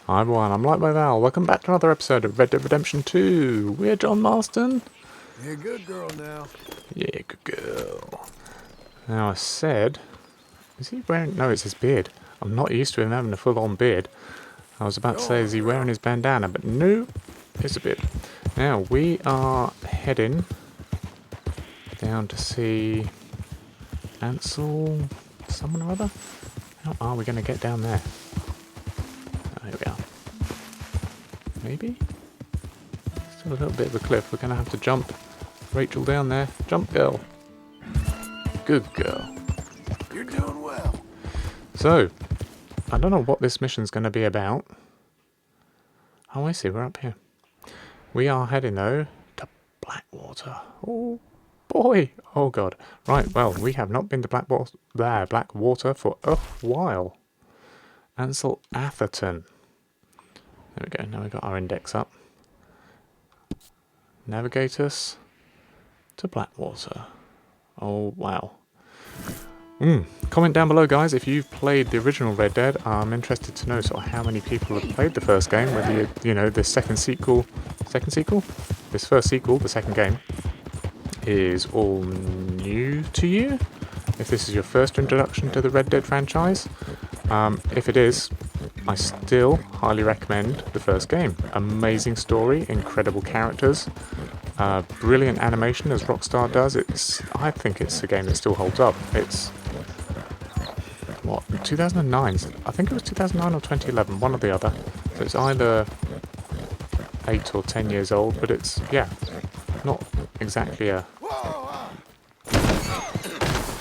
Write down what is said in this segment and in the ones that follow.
Hi everyone, I'm Light by Val. Welcome back to another episode of Red Dead Redemption 2. We're John Marston. You're a good girl now. Yeah, good girl. Now I said... Is he wearing... No, it's his beard. I'm not used to him having a full-on beard. I was about to say, is he wearing his bandana? But no, it's a beard. Now, we are heading down to see Ansel... someone or other? How are we going to get down there? Oh, here we are. Maybe? Still a little bit of a cliff. We're going to have to jump Rachel down there. Jump, girl. Good girl. You're doing well. So, I don't know what this mission's going to be about. Oh, I see. We're up here. We are heading, though, to Blackwater. Oh, boy. Oh, God. Right, well, we have not been to Blackwater for a while. Ansel Atherton. There we go. Now we've got our index up. Navigate us to Blackwater. Oh, wow. Comment down below, guys, if you've played the original Red Dead. I'm interested to know sort of how many people have played the first game, whether you know, this second sequel, this first sequel, the second game, is all new to you. If this is your first introduction to the Red Dead franchise, if it is, I still highly recommend the first game. Amazing story, incredible characters, brilliant animation as Rockstar does. I think it's a game that still holds up. It's, what, 2009? I think it was 2009 or 2011, one or the other. So it's either 8 or 10 years old, but it's, yeah, not exactly a...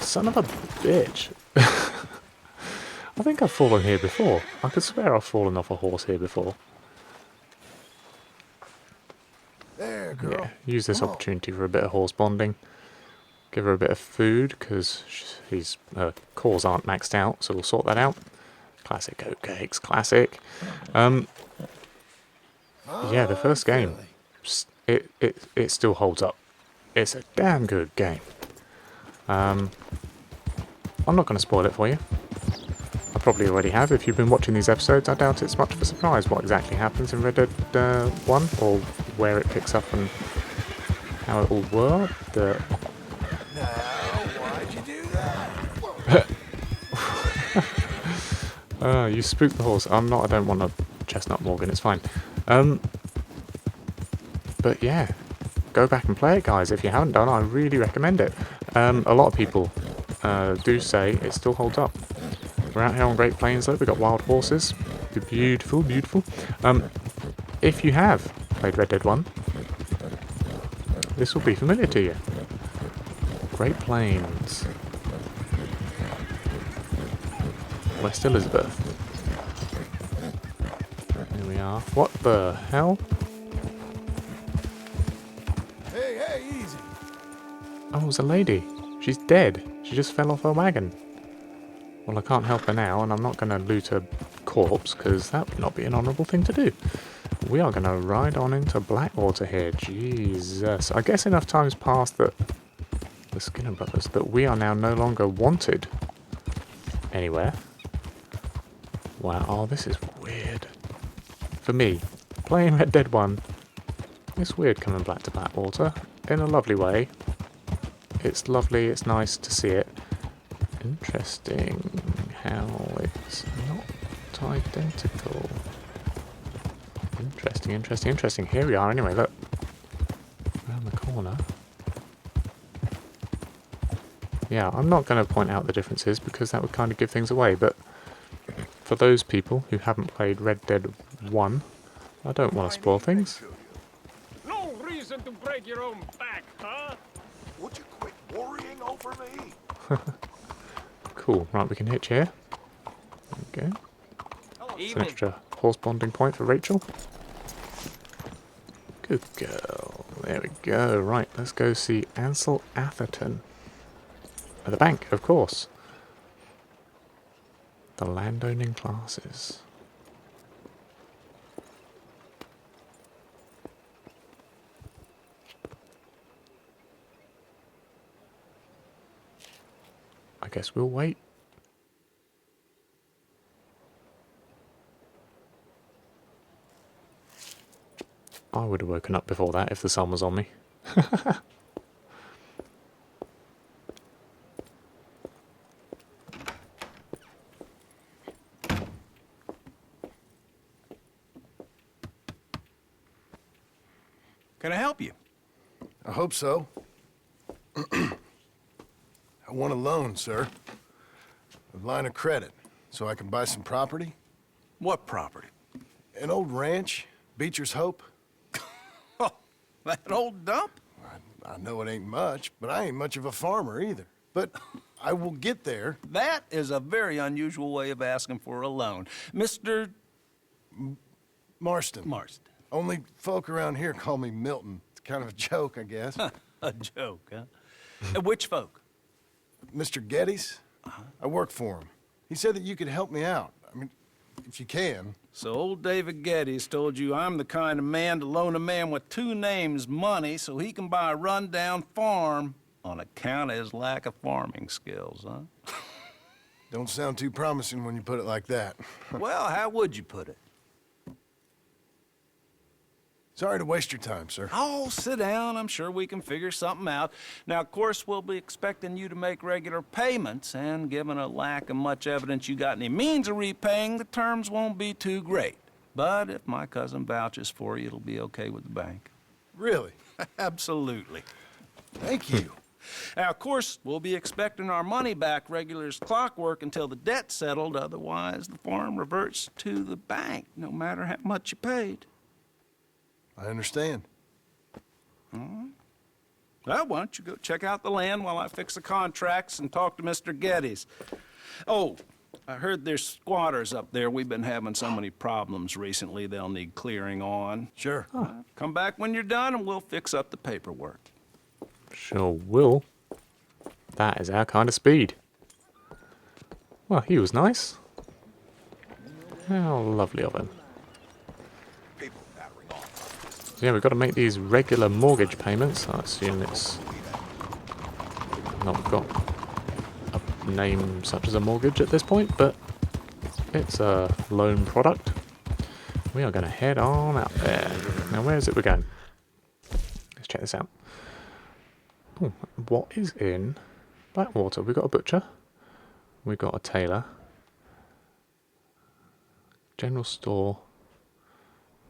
Son of a bitch. I think I've fallen here before. I could swear I've fallen off a horse here before. There, girl. Yeah, use this opportunity for a bit of horse bonding. Give her a bit of food, because her cores aren't maxed out, so we'll sort that out. Classic oatcakes, classic. Yeah, the first game, it still holds up. It's a damn good game. I'm not going to spoil it for you. I probably already have. If you've been watching these episodes, I doubt it's much of a surprise what exactly happens in Red Dead 1, or where it picks up and how it all worked. Now, why'd you do that? You spooked the horse. I don't want a chestnut Morgan, it's fine. But yeah, go back and play it, guys. If you haven't done, I really recommend it. A lot of people do say it still holds up. We're out here on Great Plains, though. We've got wild horses. They're beautiful, beautiful. If you have played Red Dead 1, this will be familiar to you. Great Plains. West Elizabeth. Here we are. What the hell? Hey, easy. Oh, it was a lady. She's dead. She just fell off her wagon. Well, I can't help her now, and I'm not going to loot her corpse, because that would not be an honourable thing to do. We are going to ride on into Blackwater here. Jesus. I guess enough time's passed that the Skinner brothers, that we are now no longer wanted anywhere. Wow, oh, this is weird. For me, playing Red Dead 1, it's weird coming back to Blackwater in a lovely way. It's lovely, it's nice to see it. Interesting how it's not identical. Interesting. Here we are anyway, look. Around the corner. Yeah, I'm not going to point out the differences because that would kind of give things away, but for those people who haven't played Red Dead 1, I don't want to spoil things. No reason to break your own back, huh? Would you quit worrying over me? Cool, right, we can hitch here. There we go. It's an extra horse bonding point for Rachel. Good girl. There we go. Right, let's go see Ansel Atherton. At the bank, of course. The landowning classes. I guess we'll wait. I would have woken up before that if the sun was on me. Can I help you? I hope so. I want a loan, sir. A line of credit, so I can buy some property. What property? An old ranch, Beecher's Hope. Oh, that old dump? I know it ain't much, but I ain't much of a farmer either. But I will get there. That is a very unusual way of asking for a loan. Mr. Marston. Marston. Only folk around here call me Milton. It's kind of a joke, I guess. A joke, huh? And which folk? Mr. Geddes? I work for him. He said that you could help me out. I mean, if you can. So old David Geddes told you I'm the kind of man to loan a man with two names money so he can buy a rundown farm on account of his lack of farming skills, huh? Don't sound too promising when you put it like that. Well, how would you put it? Sorry to waste your time, sir. Oh, sit down. I'm sure we can figure something out. Now, of course, we'll be expecting you to make regular payments, and given a lack of much evidence you got any means of repaying, the terms won't be too great. But if my cousin vouches for you, it'll be okay with the bank. Really? Absolutely. Thank you. Now, of course, we'll be expecting our money back regular as clockwork until the debt's settled. Otherwise, the farm reverts to the bank, no matter how much you paid. I understand. Well, why don't you go check out the land while I fix the contracts and talk to Mr. Geddes? Oh, I heard there's squatters up there. We've been having so many problems recently, they'll need clearing on. Sure. Come back when you're done and we'll fix up the paperwork. Sure will. That is our kind of speed. Well, he was nice. How lovely of him. People battering off. So yeah, we've got to make these regular mortgage payments. I assume it's not got a name such as a mortgage at this point, but it's a loan product. We are going to head on out there. Now, where is it we're going? Let's check this out. Oh, what is in Blackwater? We've got a butcher. We've got a tailor. General store.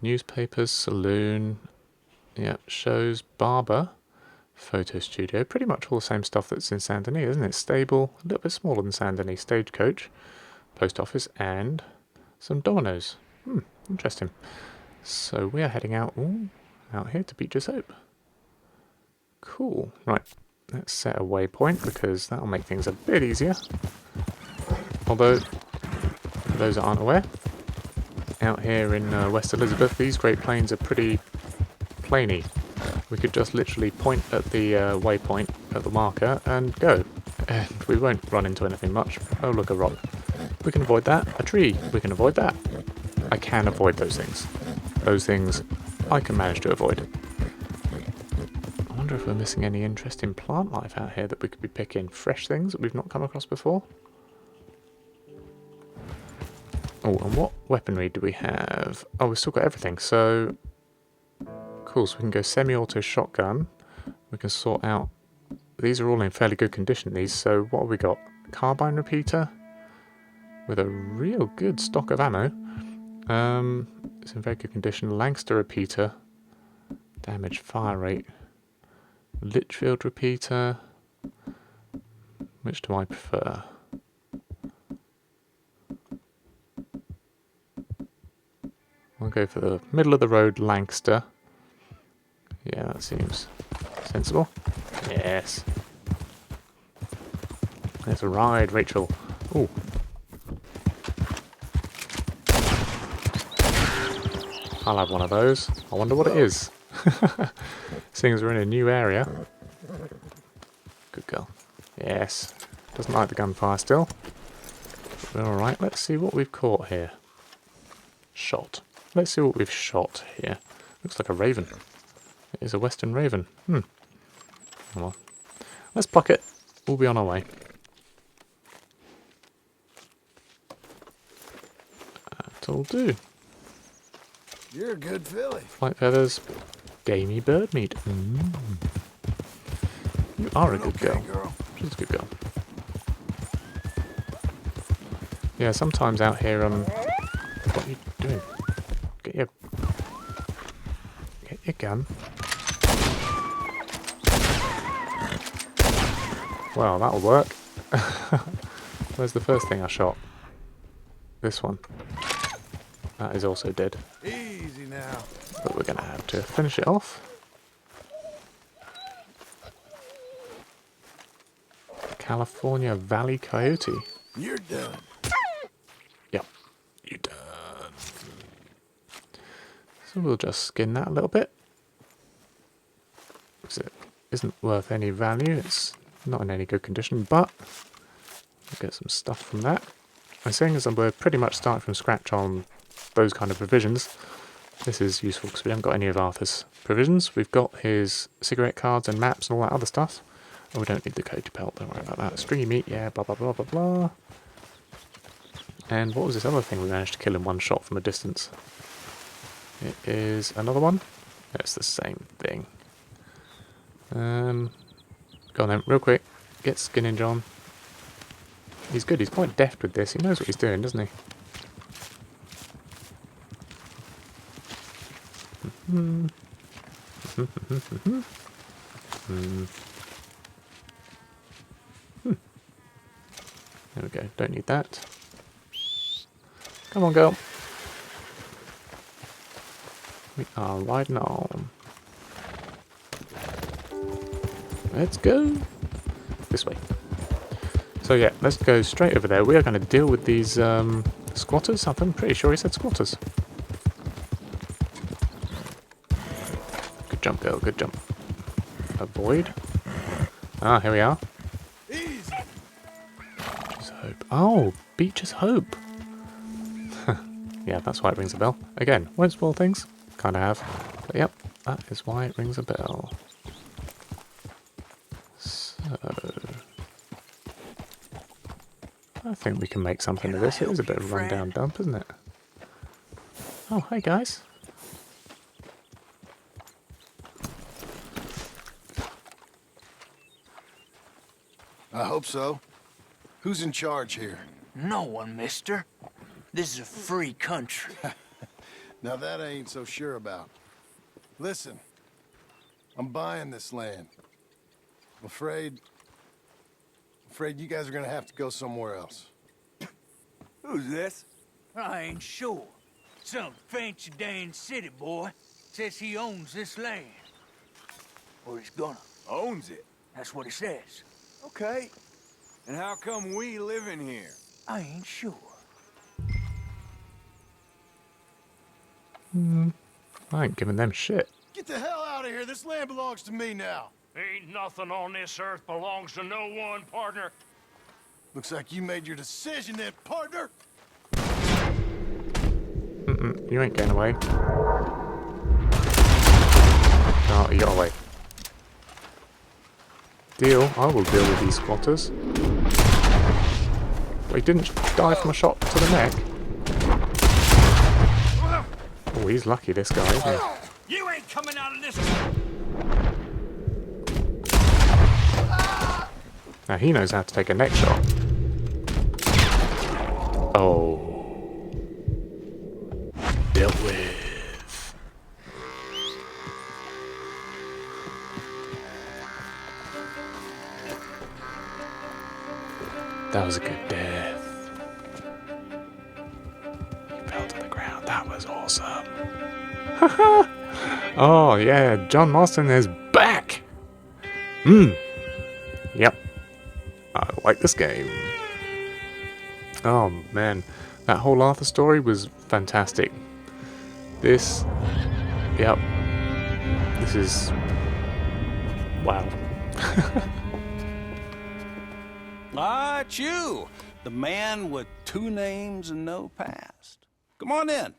Newspapers, saloon. Yeah, shows, barber. Photo studio. Pretty much all the same stuff that's in Saint Denis, isn't it? Stable, a little bit smaller than Saint Denis. Stagecoach. Post office and some dominoes. Interesting. So we are heading out here to Beecher's Hope. Cool. Right, let's set a waypoint because that'll make things a bit easier. Although, for those that aren't aware, out here in West Elizabeth, these Great Plains are pretty plainy. We could just literally point at the waypoint, at the marker, and go. And we won't run into anything much. Oh, look, a rock. We can avoid that. A tree. We can avoid that. I can avoid those things. Those things I can manage to avoid. I wonder if we're missing any interesting plant life out here that we could be picking. Fresh things that we've not come across before. Oh, and what weaponry do we have? Oh, we've still got everything. So, cool. So we can go semi-auto shotgun. We can sort out... These are all in fairly good condition, these. So what have we got? Carbine repeater. With a real good stock of ammo. It's in very good condition. Lancaster repeater. Damage, fire rate. Litchfield repeater. Which do I prefer? I'll go for the middle of the road Lancaster. Yeah, that seems sensible. Yes. Let's ride, Rachel. Ooh. I'll have one of those. I wonder what it is. Seeing as we're in a new area. Good girl. Yes. Doesn't like the gunfire still. We're alright. Let's see what we've caught here. Shot. Let's see what we've shot here. Looks like a raven. It is a western raven. Well, let's pluck it. We'll be on our way. That'll do. You're a good filly. White feathers, gamey bird meat. You are a good Okay, girl. She's a good girl. Yeah, sometimes out here, what are you doing? Get your gun. Well, that'll work. Where's the first thing I shot? This one. That is also dead. Easy now. But we're going to have to finish it off. California Valley Coyote. You're done. Yep, you done. So we'll just skin that a little bit. Because it isn't worth any value. It's not in any good condition, but we'll get some stuff from that. And seeing as we're pretty much starting from scratch on those kind of provisions, this is useful because we haven't got any of Arthur's provisions. We've got his cigarette cards and maps and all that other stuff. Oh, we don't need the coyote pelt, don't worry about that. Stringy meat, yeah, blah, blah, blah, blah, blah. And what was this other thing we managed to kill in one shot from a distance? It is another one. It's the same thing. Go on then, real quick. Get skinning, John. He's good, he's quite deft with this. He knows what he's doing, doesn't he? There we go, don't need that. Come on, girl. We are riding on. Let's go. This way. So yeah, let's go straight over there. We are going to deal with these squatters. I'm pretty sure he said squatters. Good jump, girl. Good jump. Avoid. Ah, here we are. Easy. Beecher's Hope. Oh, Beecher's Hope. Yeah, that's why it rings a bell. Again, won't spoil things. Kind of have. But yep, that is why it rings a bell. So... I think we can make something of this. It is a bit of a rundown dump, isn't it? Oh, hey guys. I hope so. Who's in charge here? No one, mister. This is a free country. Now that I ain't so sure about. Listen, I'm buying this land. I'm afraid you guys are gonna have to go somewhere else. Who's this? I ain't sure. Some fancy Dan city boy says he owns this land. Or he's gonna. Owns it. That's what he says. Okay. And how come we live in here? I ain't sure. I ain't giving them shit. Get the hell out of here. This land belongs to me now. Ain't nothing on this earth belongs to no one, partner. Looks like you made your decision then, partner. You ain't getting away. No, you got away. Deal. I will deal with these squatters. Well, he didn't die from a shot to the neck. Oh, he's lucky, this guy, isn't he? You ain't coming out of this. Now he knows how to take a neck shot. Oh. Dealt with. That was a good death. He fell to the ground. That was awesome. Oh yeah, John Marston is back. Yep. I like this game. Oh man, that whole Arthur story was fantastic. This, yep, this is, wow. Ah, it's you, the man with 2 names and no past. Come on in.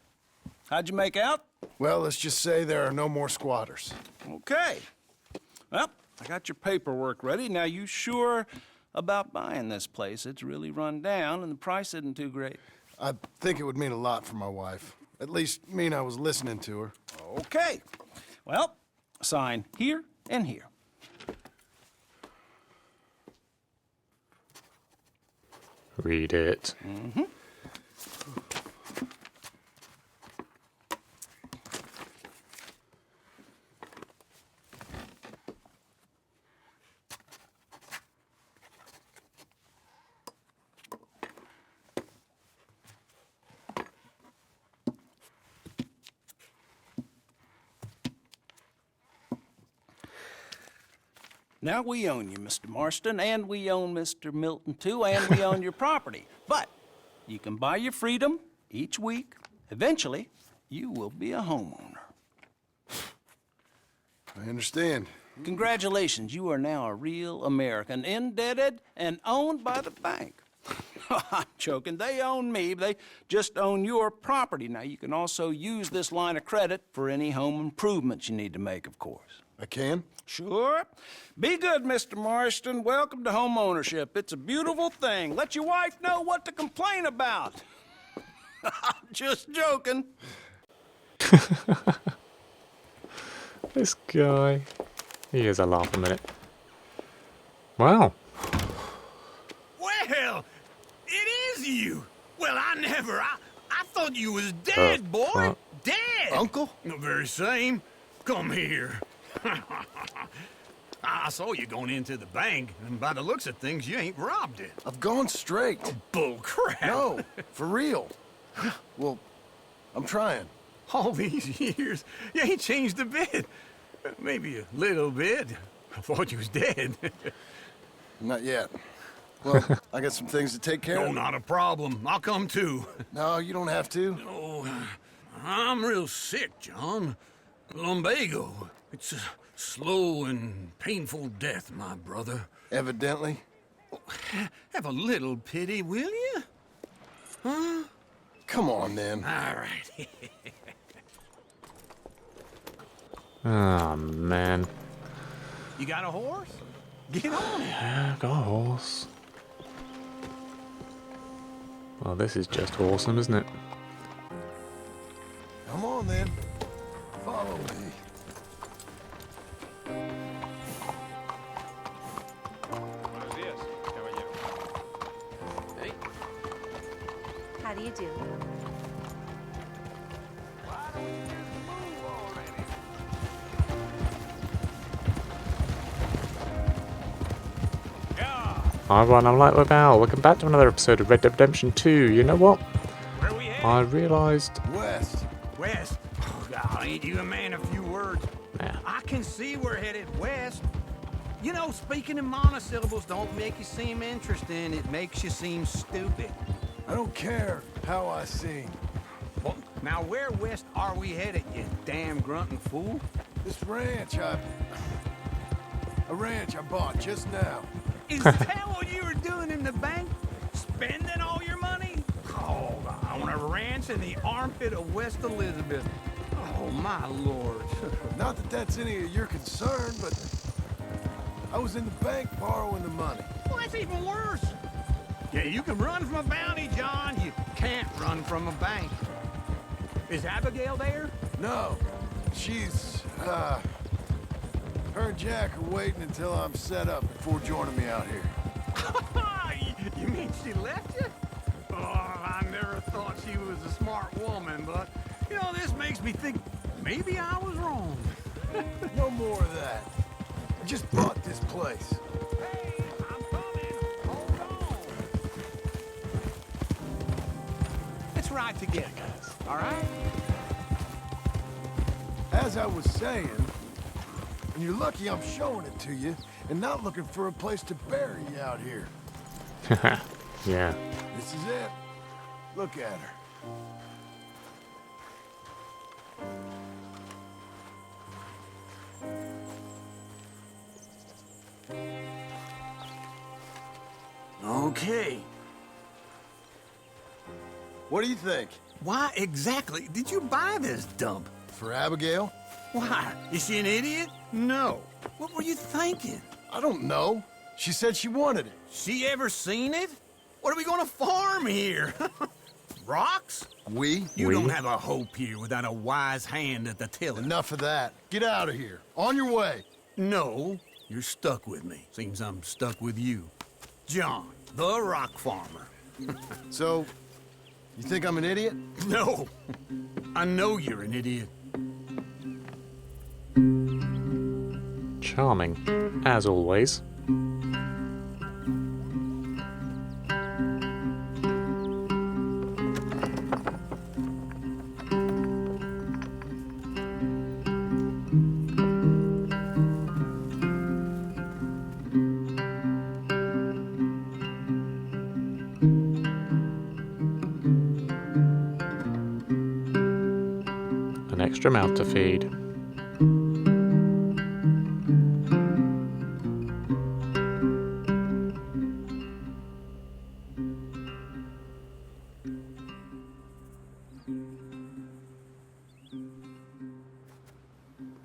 How'd you make out? Well, let's just say there are no more squatters. Okay. Well, I got your paperwork ready. Now, you sure about buying this place? It's really run down, and the price isn't too great. I think it would mean a lot for my wife. At least mean I was listening to her. Okay. Well, sign here and here. Read it. Now we own you, Mr. Marston, and we own Mr. Milton, too, and we own your property. But you can buy your freedom each week. Eventually, you will be a homeowner. I understand. Congratulations, you are now a real American, indebted and owned by the bank. I'm joking. They own me. They just own your property. Now, you can also use this line of credit for any home improvements you need to make, of course. I can? Sure. Be good, Mr. Marston. Welcome to home ownership. It's a beautiful thing. Let your wife know what to complain about. Just joking. This guy. He is a laugh a minute. Wow. Well, it is you. Well, I thought you was dead, boy. Dead. Uncle? The very same. Come here. I saw you going into the bank, and by the looks of things, you ain't robbed it. I've gone straight. Bull crap. No, for real. Well, I'm trying. All these years, you ain't changed a bit. Maybe a little bit. I thought you was dead. Not yet. Well, I got some things to take care No, of. not a problem. I'll come too. No, you don't have to. Oh, I'm real sick, John. Lumbago. It's a slow and painful death, my brother. Evidently. Have a little pity, will you? Huh? Come on, then. All right. Oh, man. You got a horse? Get on it. Yeah, got a horse. Well, this is just awesome, isn't it? Come on, then. Follow me. How do you do? Hi everyone, I'm Lightweight Val. Welcome back to another episode of Red Dead Redemption 2. You know what? Where we headed? I realised... West. West. Oh, God, ain't you a man of few words? Nah. I can see we're headed west. You know, speaking in monosyllables don't make you seem interesting. It makes you seem stupid. I don't care how I sing. Well, now where west are we headed, you damn grunting fool? This ranch I bought just now. Is that what you were doing in the bank? Spending all your money? Oh, on a ranch in the armpit of West Elizabeth. Oh, my lord. Not that that's any of your concern, but I was in the bank borrowing the money. Well, that's even worse. Yeah, you can run from a bounty, John. You can't run from a bank. Is Abigail there? No, she's, her and Jack are waiting until I'm set up before joining me out here. You mean she left you? Oh, I never thought she was a smart woman, but, you know, this makes me think maybe I was wrong. No more of that. I just bought this place. Hey, I'm coming. Hold on. Let's ride together, guys. All right? As I was saying, and you're lucky I'm showing it to you and not looking for a place to bury you out here. Yeah. This is it. Look at her. Okay. What do you think? Why exactly did you buy this dump? For Abigail? Why? Is she an idiot? No. What were you thinking? I don't know. She said she wanted it. She ever seen it? What are we gonna farm here? Rocks? We? You We? don't have a hope here without a wise hand at the tiller. Enough of that. Get out of here. On your way. No, you're stuck with me. Seems I'm stuck with you. John, the rock farmer. So, you think I'm an idiot? No, I know you're an idiot. Charming, as always. An extra mouth to feed.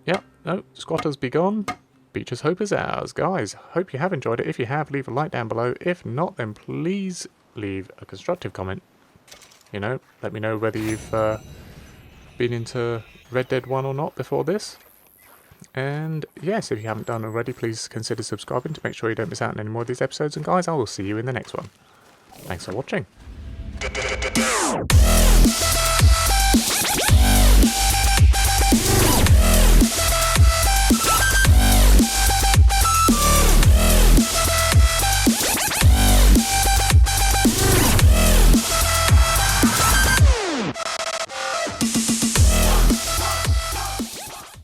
Yep, no, squatters be gone. Beecher's hope is ours. Guys, hope you have enjoyed it. If you have, leave a like down below. If not, then please leave a constructive comment. You know, let me know whether you've been into Red Dead 1 or not before this. And yes, if you haven't done already, please consider subscribing to make sure you don't miss out on any more of these episodes. And guys, I will see you in the next one. Thanks for watching.